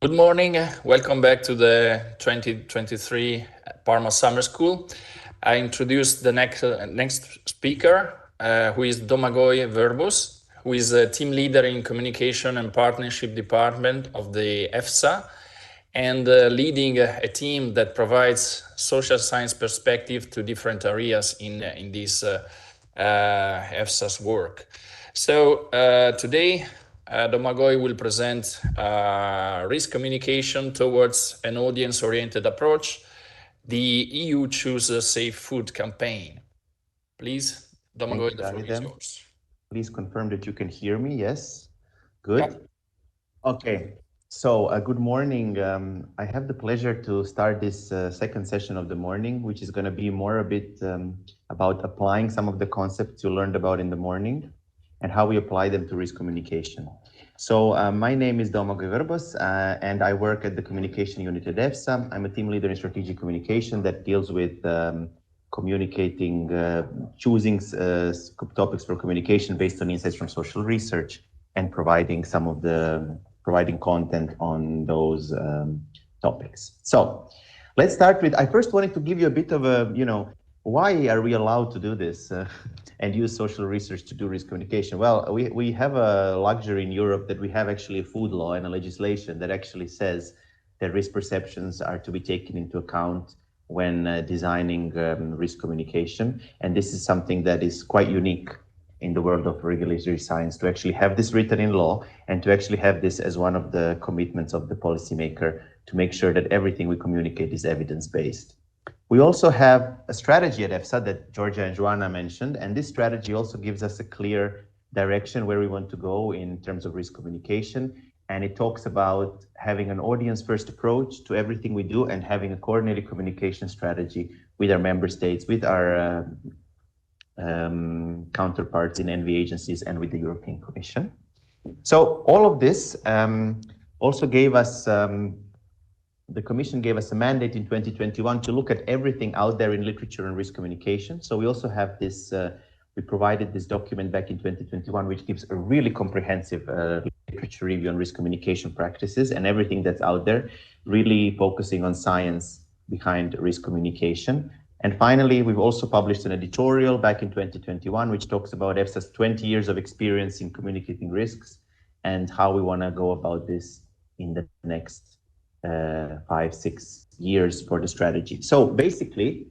Good morning. Welcome back to the 2023 Parma Summer School. I introduce the next speaker, who is Domagoj Verbus, who is a team leader in communication and partnership department of the EFSA, and leading a team that provides social science perspective to different areas in this EFSA's work. So today, Domagoj will present risk communication towards an audience-oriented approach, the EU Choose Safe Food campaign. Please, Domagoj, the floor is yours. Please confirm that you can hear me. Yes, good. Yeah. Okay, so good morning. I have the pleasure to start this second session of the morning, which is going to be more a bit about applying some of the concepts you learned about in the morning and how we apply them to risk communication. So my name is Domagoj Verbus, and I work at the communication unit at EFSA. I'm a team leader in strategic communication that deals with communicating, choosing topics for communication based on insights from social research and providing content on those topics. So let's start with, I first wanted to give you a bit of a, why are we allowed to do this and use social research to do risk communication? Well, we have a luxury in Europe that we have actually a food law and a legislation that actually says that risk perceptions are to be taken into account when designing risk communication. And this is something that is quite unique in the world of regulatory science, to actually have this written in law and to actually have this as one of the commitments of the policymaker to make sure that everything we communicate is evidence-based. We also have a strategy at EFSA that Georgia and Joanna mentioned, and this strategy also gives us a clear direction where we want to go in terms of risk communication. And it talks about having an audience-first approach to everything we do and having a coordinated communication strategy with our member states, with our counterparts in envy agencies and with the European Commission. So all of this also gave us the Commission gave us a mandate in 2021 to look at everything out there in literature and risk communication. So we also have this, we provided this document back in 2021, which gives a really comprehensive literature review on risk communication practices and everything that's out there, really focusing on science behind risk communication. And finally, we've also published an editorial back in 2021, which talks about EFSA's 20 years of experience in communicating risks and how we want to go about this in the next 5-6 years for the strategy. So basically,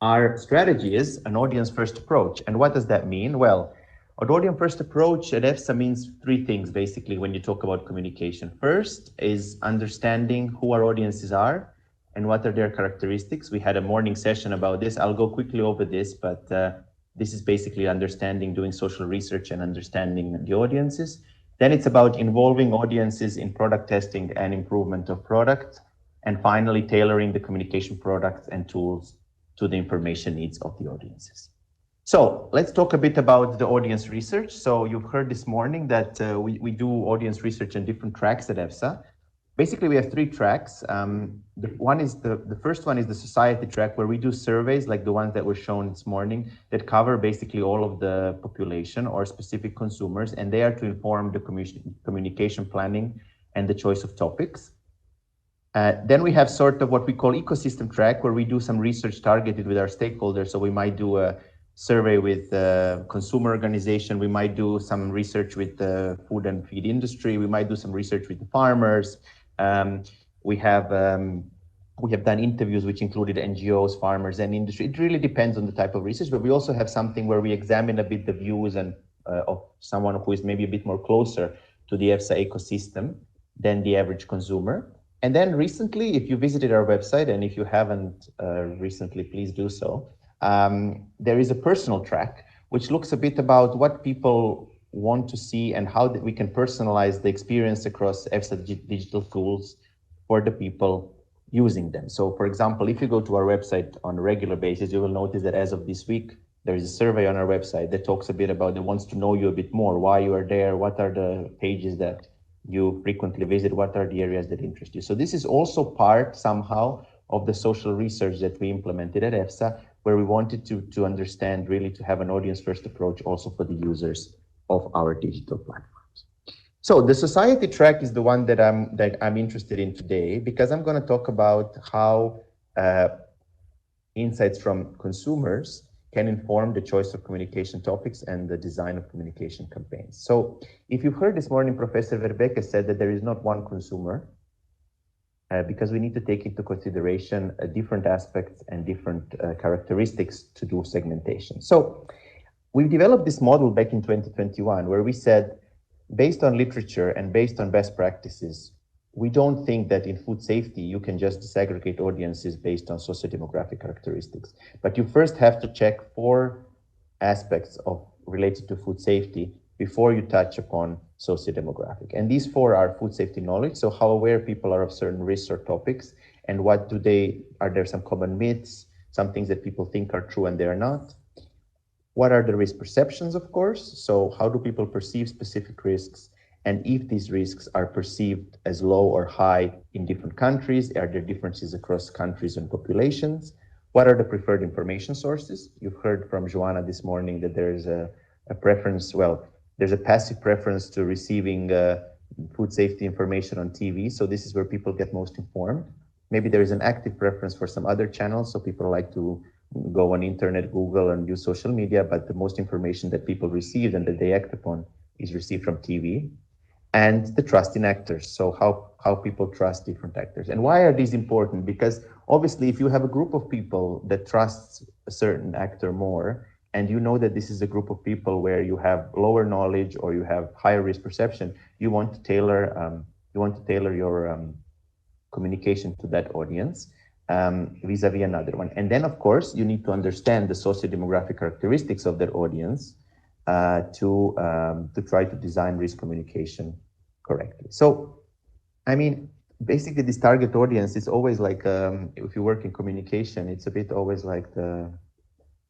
our strategy is an audience-first approach. And what does that mean? Well, an audience-first approach at EFSA means three things, basically, when you talk about communication. First is understanding who our audiences are and what are their characteristics. We had a morning session about this. I'll go quickly over this, but this is basically understanding, doing social research and understanding the audiences. Then it's about involving audiences in product testing and improvement of product. And finally, tailoring the communication products and tools to the information needs of the audiences. So let's talk a bit about the audience research. So you've heard this morning that we do audience research on different tracks at EFSA. Basically, we have three tracks. The first one is the society track, where we do surveys like the ones that were shown this morning that cover basically all of the population or specific consumers, and they are to inform the communication planning and the choice of topics. Then we have sort of what we call ecosystem track, where we do some research targeted with our stakeholders. So we might do a survey with the consumer organization, we might do some research with the food and feed industry, we might do some research with the farmers. We have done interviews which included NGOs, farmers, and industry. It really depends on the type of research, but we also have something where we examine a bit the views and of someone who is maybe a bit more closer to the EFSA ecosystem than the average consumer. And then recently, if you visited our website, and if you haven't recently, please do so, there is a personal track, which looks a bit about what people want to see and how that we can personalize the experience across EFSA digital tools for the people using them. So for example, if you go to our website on a regular basis, you will notice that as of this week, there is a survey on our website that talks a bit about, that wants to know you a bit more, why you are there, what are the pages that you frequently visit, what are the areas that interest you. So this is also part somehow of the social research that we implemented at EFSA, where we wanted to understand, really to have an audience first approach also for the users of our digital platforms. So the society track is the one that I'm interested in today, because I'm going to talk about how insights from consumers can inform the choice of communication topics and the design of communication campaigns. So if you've heard this morning, Professor Verbeke said that there is not one consumer, because we need to take into consideration different aspects and different characteristics to do segmentation. So we developed this model back in 2021 where we said, based on literature and based on best practices, we don't think that in food safety you can just disaggregate audiences based on socio-demographic characteristics. But you first have to check 4 aspects related to food safety before you touch upon socio-demographic. And these 4 are food safety knowledge, so how aware people are of certain risks or topics, and are there some common myths, some things that people think are true and they are not. What are the risk perceptions, of course? So how do people perceive specific risks? And if these risks are perceived as low or high in different countries, are there differences across countries and populations? What are the preferred information sources? You've heard from Joanna this morning that there's a preference, there's a passive preference to receiving food safety information on TV. So this is where people get most informed. Maybe there is an active preference for some other channels. So people like to go on internet, Google, and use social media, but the most information that people receive and that they act upon is received from TV. And the trust in actors, so how people trust different actors. And why are these important? Because obviously if you have a group of people that trusts a certain actor more, and you know that this is a group of people where you have lower knowledge or you have higher risk perception, you want to tailor your communication to that audience vis-a-vis another one. And then of course you need to understand the socio-demographic characteristics of that audience to try to design risk communication correctly. So, I mean, basically this target audience is always like, if you work in communication, it's a bit always like the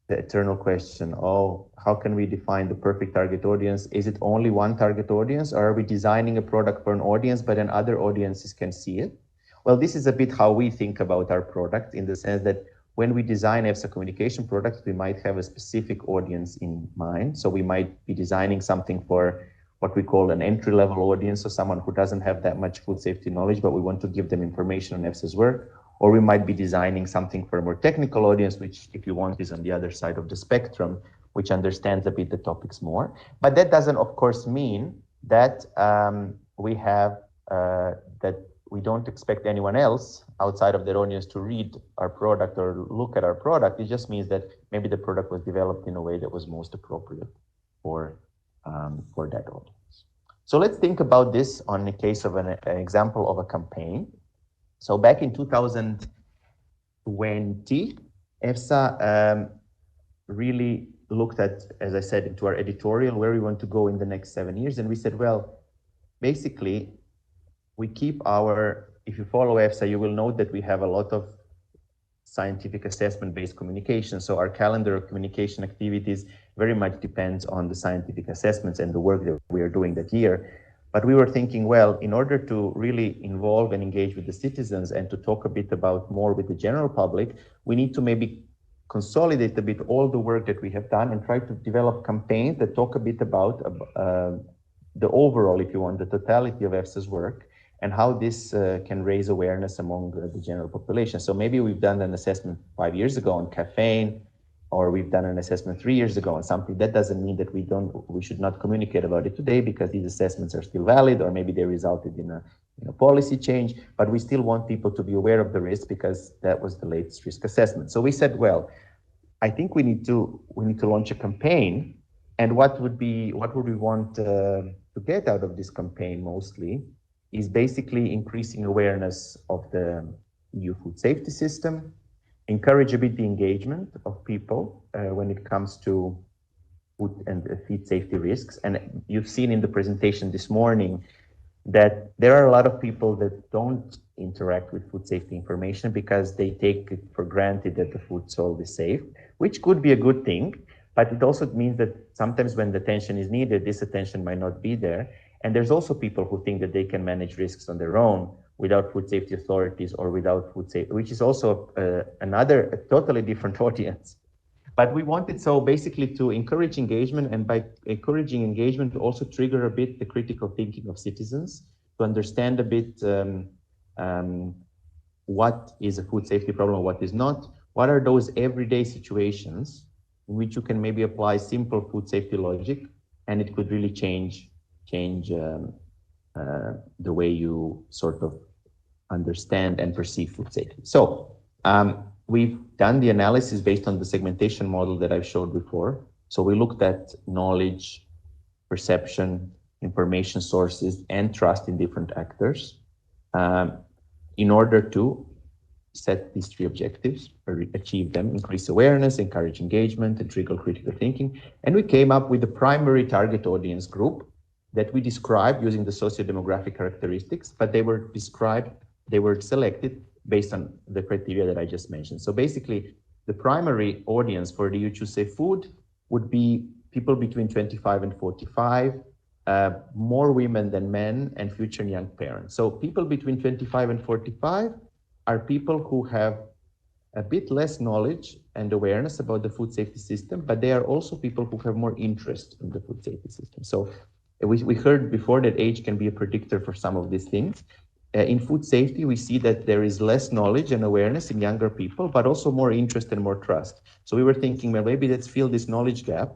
eternal question, how can we define the perfect target audience? Is it only one target audience, or are we designing a product for an audience, but then other audiences can see it? Well, this is a bit how we think about our product, in the sense that when we design EFSA communication products, we might have a specific audience in mind. So we might be designing something for what we call an entry-level audience, so someone who doesn't have that much food safety knowledge, but we want to give them information on EFSA's work. Or we might be designing something for a more technical audience, which, if you want, is on the other side of the spectrum, which understands a bit the topics more. But that doesn't, of course, mean that we don't expect anyone else outside of their audience to read our product or look at our product. It just means that maybe the product was developed in a way that was most appropriate for that audience. So let's think about this on the case of an example of a campaign. So back in 2020, EFSA really looked at, as I said, into our editorial, where we want to go in the next 7 years. And we said, well, basically, we keep if you follow EFSA, you will note that we have a lot of scientific assessment-based communication. So our calendar of communication activities very much depends on the scientific assessments and the work that we are doing that year. But we were thinking, well, in order to really involve and engage with the citizens and to talk a bit about more with the general public, we need to maybe consolidate a bit all the work that we have done and try to develop campaigns that talk a bit about the overall, if you want, the totality of EFSA's work, and how this can raise awareness among the general population. So maybe we've done an assessment 5 years ago on caffeine, or we've done an assessment 3 years ago on something. That doesn't mean that we should not communicate about it today, because these assessments are still valid, or maybe they resulted in a policy change, but we still want people to be aware of the risk because that was the latest risk assessment. So we said, well, I think we need to launch a campaign, and what would we want to get out of this campaign mostly is basically increasing awareness of the EU food safety system, encourage a bit the engagement of people when it comes to food and feed safety risks. And you've seen in the presentation this morning that there are a lot of people that don't interact with food safety information because they take it for granted that the food sold is safe, which could be a good thing, but it also means that sometimes when the attention is needed, this attention might not be there. And there's also people who think that they can manage risks on their own without food safety authorities or without food safety, which is also a totally different audience. But we wanted, so basically, to encourage engagement, and by encouraging engagement, to also trigger a bit the critical thinking of citizens, to understand a bit what is a food safety problem, what is not, what are those everyday situations in which you can maybe apply simple food safety logic, and it could really change the way you sort of understand and perceive food safety. So we've done the analysis based on the segmentation model that I've showed before. So we looked at knowledge, perception, information sources, and trust in different actors in order to set these three objectives, or achieve them: increase awareness, encourage engagement, and trigger critical thinking. And we came up with the primary target audience group that we described using the socio-demographic characteristics, but they were selected based on the criteria that I just mentioned. So basically, the primary audience for the EUChooseSafeFood would be people between 25 and 45, more women than men, and future young parents. So people between 25 and 45 are people who have a bit less knowledge and awareness about the food safety system, but they are also people who have more interest in the food safety system. So we heard before that age can be a predictor for some of these things. In food safety, we see that there is less knowledge and awareness in younger people, but also more interest and more trust. So we were thinking, well, maybe let's fill this knowledge gap,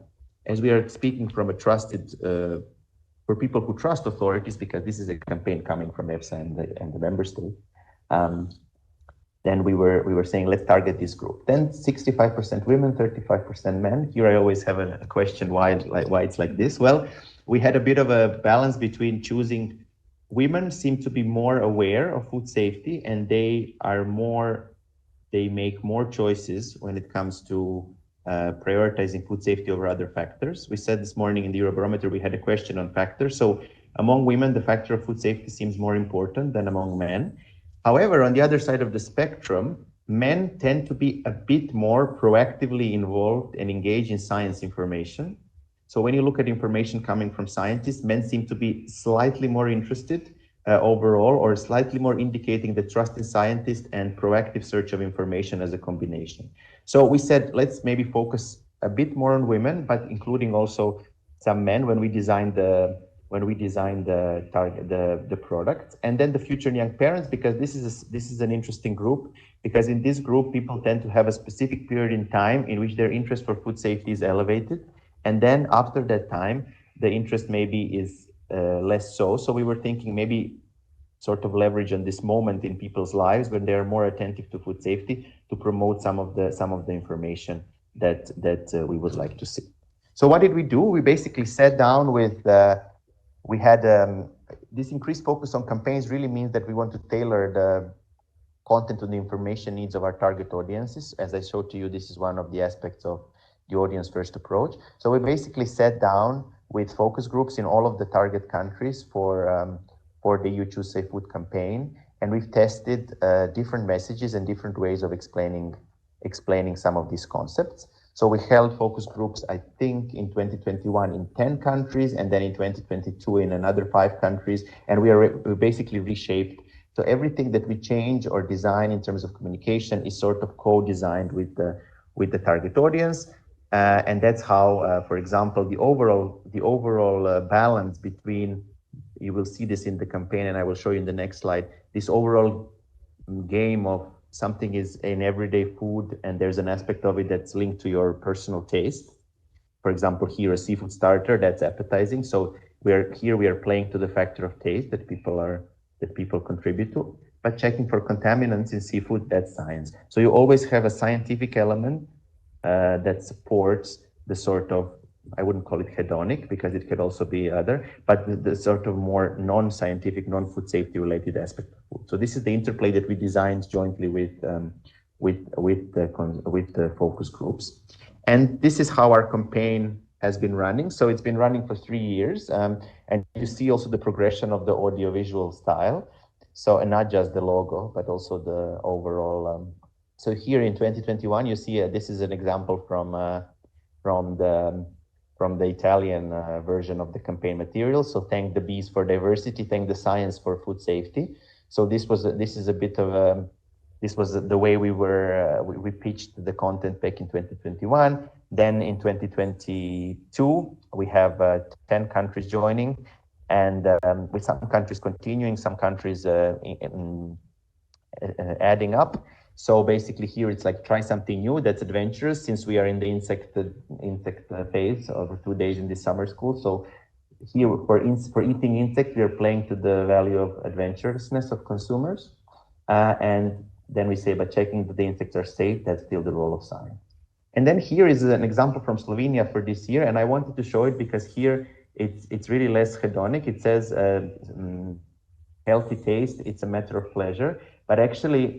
as we are speaking from a trusted, for people who trust authorities, because this is a campaign coming from EFSA and the member state. Then we were saying, let's target this group. Then 65% women, 35% men. Here I always have a question why it's like this. Well, we had a bit of a balance between choosing. Women seem to be more aware of food safety, and they make more choices when it comes to prioritizing food safety over other factors. We said this morning in the Eurobarometer, we had a question on factors. So among women, the factor of food safety seems more important than among men. However, on the other side of the spectrum, men tend to be a bit more proactively involved and engaged in science information. So when you look at information coming from scientists, men seem to be slightly more interested overall, or slightly more indicating the trust in scientists and proactive search of information as a combination. So we said, let's maybe focus a bit more on women, but including also some men when we designed the product, and then the future young parents, because this is an interesting group, because in this group people tend to have a specific period in time in which their interest for food safety is elevated, and then after that time the interest maybe is less so. So we were thinking maybe sort of leverage on this moment in people's lives when they are more attentive to food safety to promote some of the information that we would like to see. So what did we do? We basically sat down with we had this increased focus on campaigns really means that we want to tailor the content to the information needs of our target audiences. As I showed to you, this is one of the aspects of the audience first approach. So we basically sat down with focus groups in all of the target countries for the EUChooseSafeFood campaign, and we've tested different messages and different ways of explaining some of these concepts. So we held focus groups, I think, in 2021 in 10 countries, and then in 2022 in another 5 countries, and we basically reshaped. So everything that we change or design in terms of communication is sort of co-designed with the target audience. And that's how, for example, the overall balance between, you will see this in the campaign, and I will show you in the next slide, this overall game of something is an everyday food, and there's an aspect of it that's linked to your personal taste. For example, here a seafood starter, that's appetizing. So we are playing to the factor of taste that people contribute to. But checking for contaminants in seafood, that's science. So you always have a scientific element that supports the sort of, I wouldn't call it hedonic because it could also be other, but the sort of more non-scientific, non-food safety related aspect of food. So this is the interplay that we designed jointly with the focus groups. And this is how our campaign has been running. So it's been running for 3 years. And you see also the progression of the audiovisual style. So, and not just the logo, but also the overall. So here in 2021, you see this is an example from the Italian version of the campaign material. So thank the bees for diversity, thank the science for food safety. So this is a bit of This was the way we pitched the content back in 2021. Then in 2022, we have 10 countries joining, and with some countries continuing, some countries adding up. So basically here it's like try something new that's adventurous, since we are in the insect phase of 2 days in this summer school. So here for eating insects, we are playing to the value of adventurousness of consumers. And then we say, but checking that the insects are safe, that's still the role of science. And then here is an example from Slovenia for this year. And I wanted to show it because here it's really less hedonic. It says healthy taste, it's a matter of pleasure. But actually,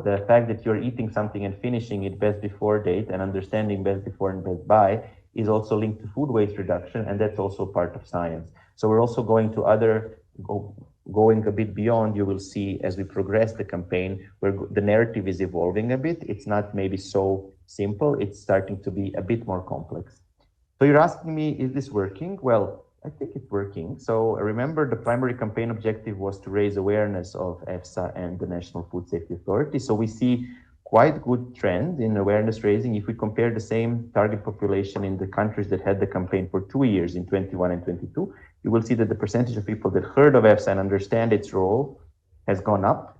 the fact that you're eating something and finishing it best before date and understanding best before and best by is also linked to food waste reduction, and that's also part of science. So we're also going to going a bit beyond. You will see as we progress the campaign, where the narrative is evolving a bit. It's not maybe so simple, it's starting to be a bit more complex. So you're asking me, is this working? Well, I think it's working. So remember, the primary campaign objective was to raise awareness of EFSA and the National Food Safety Authority. So we see quite good trend in awareness raising. If we compare the same target population in the countries that had the campaign for 2 years in 21 and 22, you will see that the percentage of people that heard of EFSA and understand its role has gone up.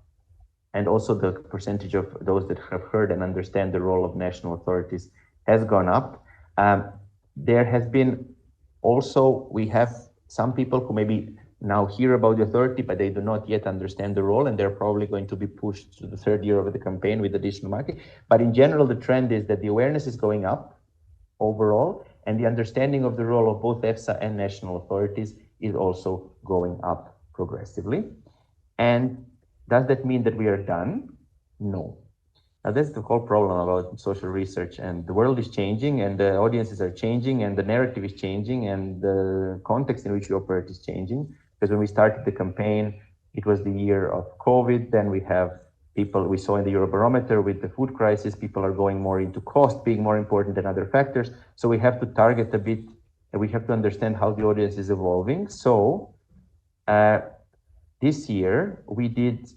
And also the percentage of those that have heard and understand the role of national authorities has gone up. There has been also, we have some people who maybe now hear about the authority, but they do not yet understand the role, and they're probably going to be pushed to the third year of the campaign with additional marketing. But in general, the trend is that the awareness is going up overall, and the understanding of the role of both EFSA and national authorities is also going up progressively. And does that mean that we are done? No. Now, that's the whole problem about social research, and the world is changing, and the audiences are changing, and the narrative is changing, and the context in which we operate is changing. Because when we started the campaign, it was the year of COVID. Then we have people, we saw in the Eurobarometer with the food crisis, people are going more into cost being more important than other factors. So we have to target a bit, and we have to understand how the audience is evolving. So this year we did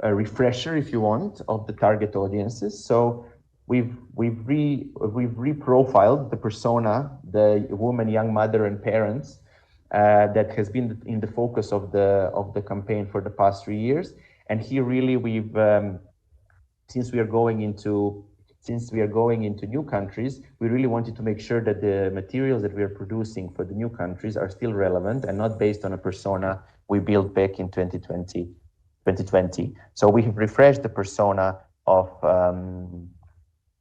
a refresher, if you want, of the target audiences. So we've reprofiled the persona, the woman, young mother, and parents that has been in the focus of the campaign for the past 3 years. And here, really, we've since we are going into new countries, we really wanted to make sure that the materials that we are producing for the new countries are still relevant and not based on a persona we built back in 2020. So we have refreshed the persona of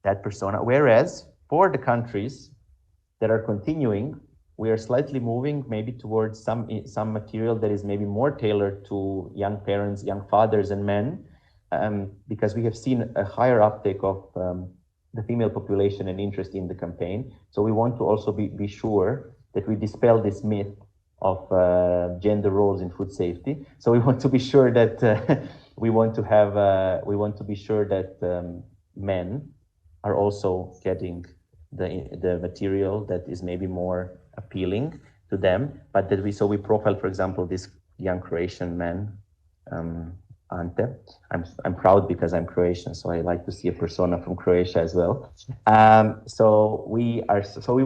that persona, whereas for the countries that are continuing, we are slightly moving maybe towards some material that is maybe more tailored to young parents, young fathers and men, because we have seen a higher uptake of the female population and interest in the campaign. So we want to also be sure that we dispel this myth of gender roles in food safety. So we want to be sure that men are also getting the material that is maybe more appealing to them, but that we profile, for example, this young Croatian man, Ante. I'm proud because I'm Croatian, so I like to see a persona from Croatia as well. So we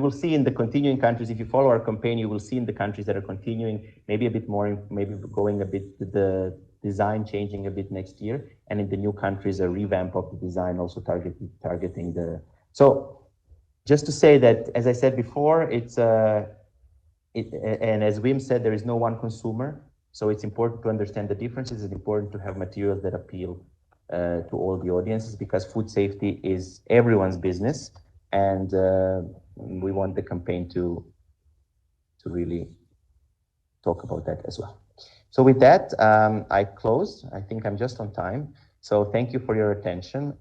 will see in the continuing countries. If you follow our campaign, you will see in the countries that are continuing, maybe a bit more, maybe going a bit, the design changing a bit next year, and in the new countries, a revamp of the design, also targeting the. So just to say that, as I said before, and as Wim said, there is no one consumer. So it's important to understand the differences. It's important to have materials that appeal to all the audiences, because food safety is everyone's business, and we want the campaign to really talk about that as well. So with that, I close. I think I'm just on time. So thank you for your attention.